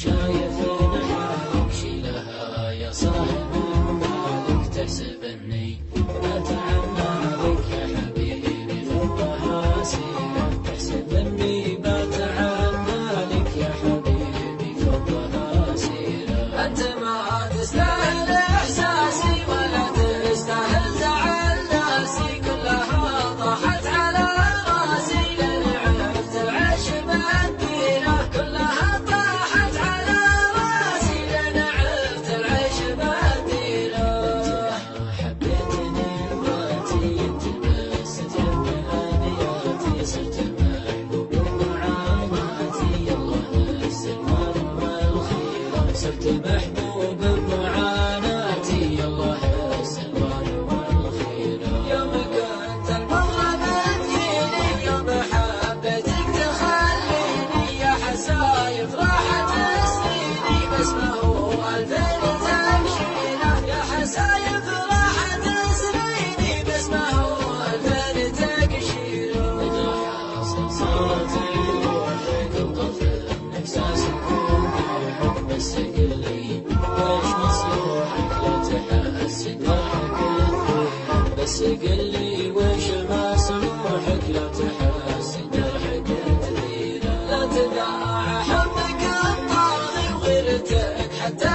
شايف حالك شيلها يا صاحب بالك، تحسب اني بتعنى بك يا حبيبي في الضحاسير، تحسب اني بتعنى لك يا حبيبي في الضحاسير. انت ما تستاهل احساسي ولا تستاهل زعل ناسي، كلها طاحت على راسي لين عرفت العيش بديله، كلها طاحت على راسي لين عرفت العيش بديله. حبيتني بوقتي انت بس تحب هدياتي، صرت محبوب بمعاناتي الله السلمان والخير، صرت محبوب بمعاناتي الله السلمان والخير. يوم كنت المغرب تجيني، يوم حبيتك تخليني، يا حسايف راحت سنيني بس ما هو الفين تمشينا، يا حسايف راحت سنيني بس ما هو الفين تكشينا. إذا حاصل صارت روحك القتل إحساسك وروحك، بس قل لي ويش مصلوحك لا تحسن جرحك الثقيل، بس قل لي ويش مصلوحك لا تحسن جرحك الثقيل. لا تداعى حبك الطاغي وغيرتك حتى